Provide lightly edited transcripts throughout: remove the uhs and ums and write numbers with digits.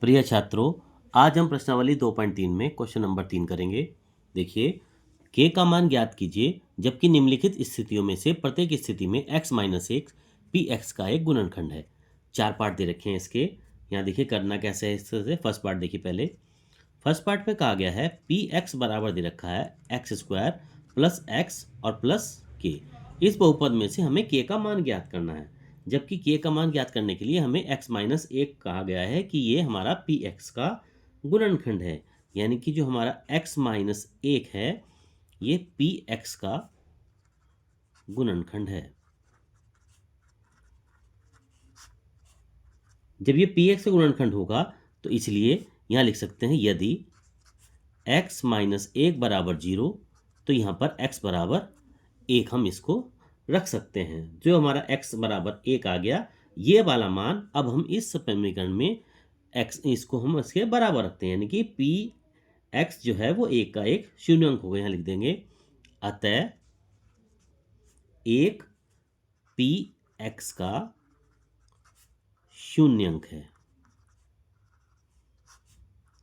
प्रिय छात्रों, आज हम प्रश्नावली 2.3 में क्वेश्चन नंबर 3 करेंगे। देखिए, k का मान ज्ञात कीजिए जबकि निम्नलिखित स्थितियों में से प्रत्येक स्थिति में x माइनस एक px का एक गुणनखंड है। 4 पार्ट दे रखे हैं इसके। यहाँ देखिए करना कैसे है। इस तरह से फर्स्ट पार्ट देखिए पहले। फर्स्ट पार्ट में कहा गया है px बराबर दे रखा है एक्स स्क्वायर प्लस एक्स और प्लस k। इस बहुपद में से हमें k का मान ज्ञात करना है, जबकि k का मान ज्ञात करने के लिए हमें x माइनस एक कहा गया है कि ये हमारा px का गुणनखंड है, यानी कि जो हमारा x माइनस एक है ये px का गुणनखंड है। जब ये px का गुणनखंड होगा तो इसलिए यहाँ लिख सकते हैं यदि x माइनस एक बराबर 0 तो यहाँ पर x बराबर एक हम इसको रख सकते हैं। जो हमारा x बराबर एक आ गया, ये वाला मान अब हम इस समीकरण में x इसको हम इसके बराबर रखते हैं, यानी कि px जो है वो एक का एक शून्यंक होगा। यहाँ लिख देंगे अतः एक px का शून्यंक है।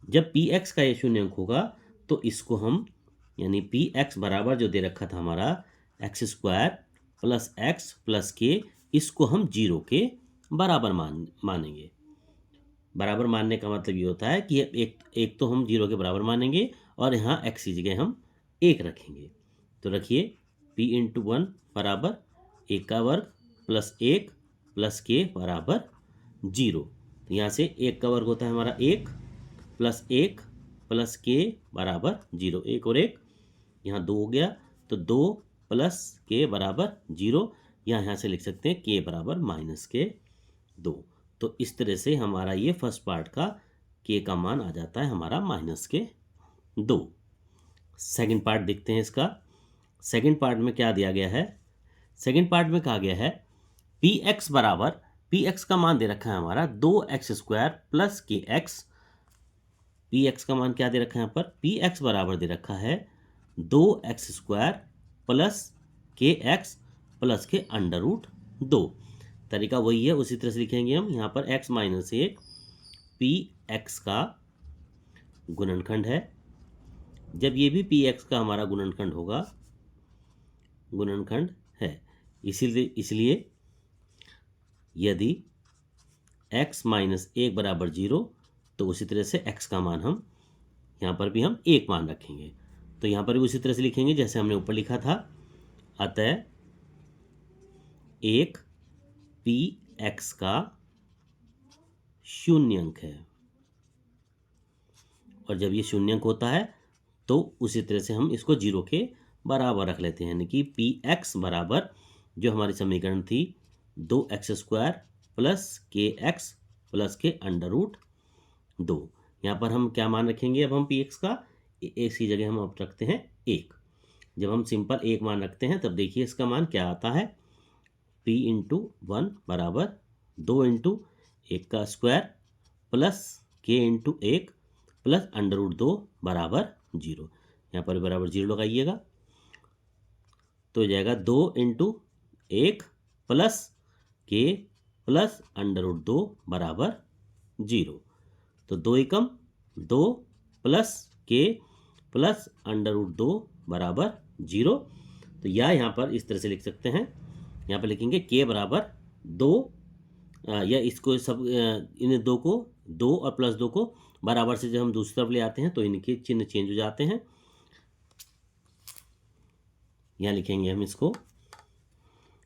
जब px का ये शून्यंक होगा तो इसको हम यानी px बराबर जो दे रखा था हमारा x square plus x plus के, इसको हम 0 के बराबर मानेंगे। बराबर मानने का मतलब ये होता है कि एक तो हम 0 के बराबर मानेंगे और यहाँ x की जगह हम 1 रखेंगे। तो रखिए p इंटू 1 बराबर एक का वर्ग प्लस एक प्लस के बराबर 0। तो यहाँ से एक का वर्ग होता है हमारा एक प्लस एक प्लस के बराबर 0। एक और एक यहाँ 2 हो गया, तो 2 प्लस के बराबर 0। यहाँ से लिख सकते हैं के बराबर माइनस के 2। तो इस तरह से हमारा ये फर्स्ट पार्ट का के का मान आ जाता है हमारा माइनस के 2। सेकंड पार्ट देखते हैं इसका। सेकंड पार्ट में क्या दिया गया है। सेकंड पार्ट में कहा गया है px बराबर, px का मान दे रखा है हमारा 2x स्क्वायर प्लस के एक्स। px का मान क्या दे रखा है यहाँ पर, px बराबर दे रखा है 2x स्क्वायर प्लस के एक्स प्लस के अंडर रूट 2। तरीका वही है, उसी तरह से लिखेंगे हम। यहाँ पर x माइनस एक px का गुणनखंड है। जब ये भी px का हमारा गुणनखंड होगा, गुणनखंड है, इसलिए यदि x माइनस एक बराबर 0 तो उसी तरह से x का मान हम यहाँ पर भी हम एक मान रखेंगे। तो यहाँ पर भी उसी तरह से लिखेंगे जैसे हमने ऊपर लिखा था। अतः एक px का शून्यंक है, और जब ये शून्यंक होता है तो उसी तरह से हम इसको 0 के बराबर रख लेते हैं, यानी कि px बराबर जो हमारी समीकरण थी 2x स्क्वायर प्लस के एक्स प्लस के अंडर रूट 2। यहाँ पर हम क्या मान रखेंगे अब हम px का, एक की जगह हम अब रखते हैं एक। जब हम सिंपल एक मान रखते हैं तब देखिए इसका मान क्या आता है, p इंटू 1 बराबर 2 इंटू एक का स्क्वायर प्लस के इंटू एक प्लस अंडर रूट 2 बराबर 0। यहाँ पर बराबर 0 लगाइएगा तो हो जाएगा 2 इंटू एक प्लस के प्लस अंडर रूट 2 बराबर 0। तो 2 एकम 2 प्लस के प्लस अंडर रूट 2 बराबर 0। तो यहाँ पर इस तरह से लिख सकते हैं। यहाँ पर लिखेंगे के बराबर 2, या इसको सब इन दो को 2 और प्लस 2 को बराबर से जब हम दूसरी तरफ ले आते हैं तो इनके चिन्ह चेंज हो जाते हैं। यहाँ लिखेंगे हम इसको,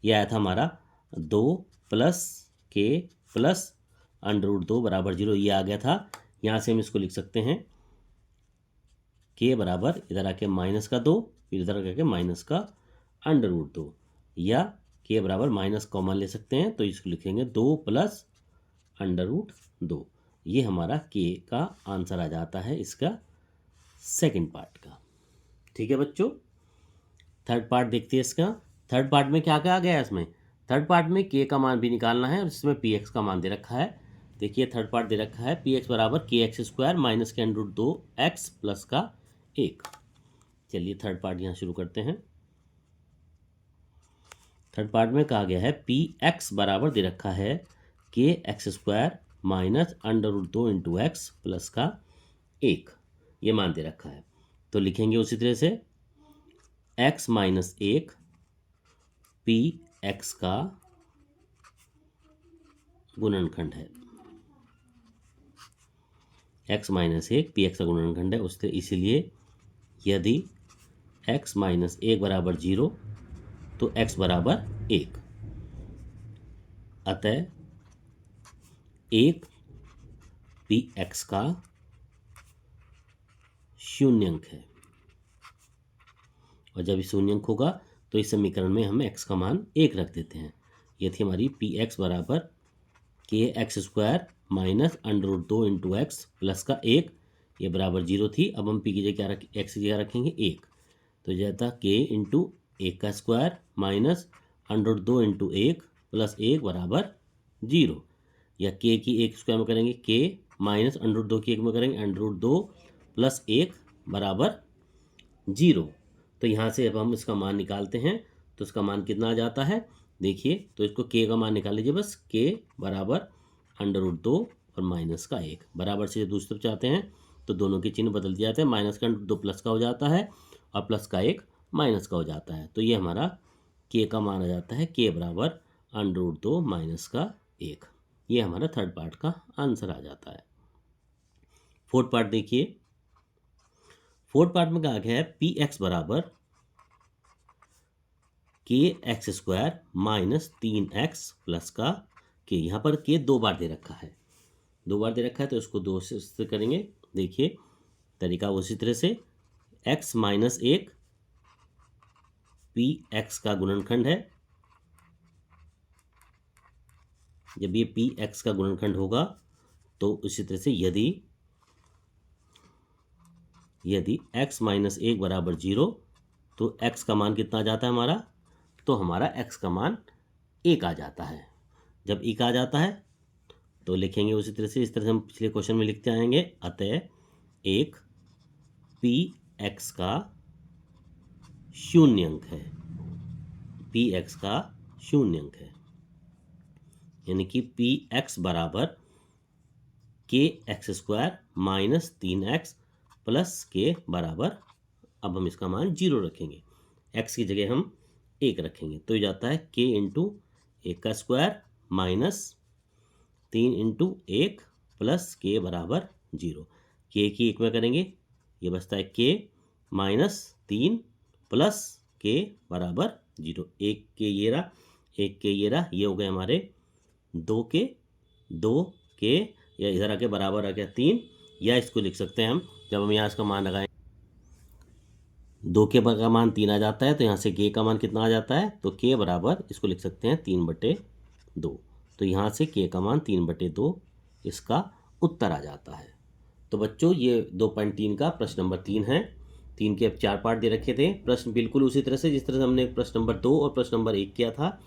यह आया था हमारा 2 प्लस के प्लस अंडर रूट 2 बराबर 0, ये आ गया था। यहाँ से हम इसको लिख सकते हैं के बराबर इधर आके माइनस का 2, फिर इधर आके माइनस का अंडर रूट 2, या के बराबर माइनस कॉमन ले सकते हैं तो इसको लिखेंगे 2 प्लस अंडर रूट 2। ये हमारा के का आंसर आ जाता है इसका सेकंड पार्ट का। ठीक है बच्चों, थर्ड पार्ट देखते हैं इसका। थर्ड पार्ट में क्या क्या आ गया है इसमें। थर्ड पार्ट में के का मान भी निकालना है और इसमें px का मान दे रखा है। देखिए थर्ड पार्ट दे रखा है px बराबर के एक्स स्क्वायर माइनस के अंडर रूट 2 एक्स प्लस का 1। चलिए थर्ड पार्ट यहाँ शुरू करते हैं। थर्ड पार्ट में कहा गया है px बराबर दे रखा है K X square minus under root 2 into X plus का 1, ये मान दे रखा है। तो लिखेंगे उसी तरह से x माइनस 1 पी एक्स का गुणनखंड है, x माइनस 1 पी एक्स का गुणनखंड है। उससे इसीलिए यदि x माइनस 1 बराबर 0 तो x बराबर 1, अतः 1 पी एक्स का शून्यंक है। और जब शून्यंक होगा तो इस समीकरण में हम x का मान 1 रख देते हैं। ये थी हमारी पी एक्स बराबर K X square minus under root 2 into X plus का 1, ये बराबर 0 थी। अब हम पी की जगह क्या एक्स की जगह रखेंगे 1, तो जाता के इंटू 1 का square minus under root 2 into 1 plus 1 बराबर 0, या के की 1 स्क्वायर में करेंगे के माइनस अंडर रूट 2 की 1 में करेंगे अंडर रूट 2 प्लस 1 बराबर 0। तो यहाँ से अब हम इसका मान निकालते हैं, तो इसका मान कितना आ जाता है देखिए। तो इसको के का मान निकाल लीजिए, बस के बराबर अंडर रूट 2 और माइनस का 1 बराबर से जब दूसरी तरफ चाहते हैं तो दोनों के चिन्ह बदल दिए जाते हैं। माइनस का अंडर रूट 2 प्लस का हो जाता है और प्लस का 1 माइनस का हो जाता है। तो ये हमारा के का मान आ जाता है के बराबर अंडर रूट 2 माइनस का 1। ये हमारा थर्ड पार्ट का आंसर आ जाता है। फोर्थ पार्ट देखिए, फोर्थ पार्ट में कहा गया है पी एक्स बराबर K X square minus 3x plus का के। यहाँ पर के 2 बार दे रखा है, 2 बार दे रखा है तो इसको 2 से करेंगे। देखिए तरीका उसी तरह से x माइनस 1 पी एक्स का गुणनखंड है। जब ये पी एक्स का गुणनखंड होगा तो उसी तरह से यदि x माइनस 1 बराबर 0 तो x का मान कितना आ जाता है हमारा, तो हमारा x का मान 1 आ जाता है। जब 1 आ जाता है तो लिखेंगे उसी तरह से, इस तरह से हम पिछले क्वेश्चन में लिखते आएंगे। अतः 1 पी एक्स का शून्यंक है, पी एक्स का शून्यंक है, यानी कि पी एक्स बराबर K X square minus 3x plus के बराबर, अब हम इसका मान 0 रखेंगे, x की जगह हम 1 रखेंगे। तो ये जाता है के इंटू 1 का स्क्वायर माइनस 3 इंटू 1 प्लस के बराबर 0। के की 1 में करेंगे, ये बचता है के माइनस 3 प्लस के बराबर 0। 1 के ये रहा, 1 के ये रहा, ये हो गए हमारे 2 के, या इधर आके बराबर आ गया 3, या इसको लिख सकते हैं हम, जब हम यहाँ इसका मान लगाएं 2 के का मान 3 आ जाता है, तो यहाँ से के का मान कितना आ जाता है, तो के बराबर इसको लिख सकते हैं 3/2। तो यहाँ से के का मान 3/2 इसका उत्तर आ जाता है। तो बच्चों ये 2.3 का प्रश्न नंबर 3 है। 3 के अब 4 पार्ट दे रखे थे। प्रश्न बिल्कुल उसी तरह से जिस तरह से हमने प्रश्न नंबर 2 और प्रश्न नंबर 1 किया था,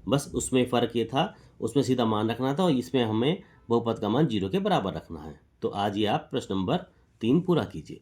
बस उसमें फ़र्क ये था उसमें सीधा मान रखना था और इसमें हमें बहुपद का मान 0 के बराबर रखना है। तो आज ये आप प्रश्न नंबर 3 पूरा कीजिए।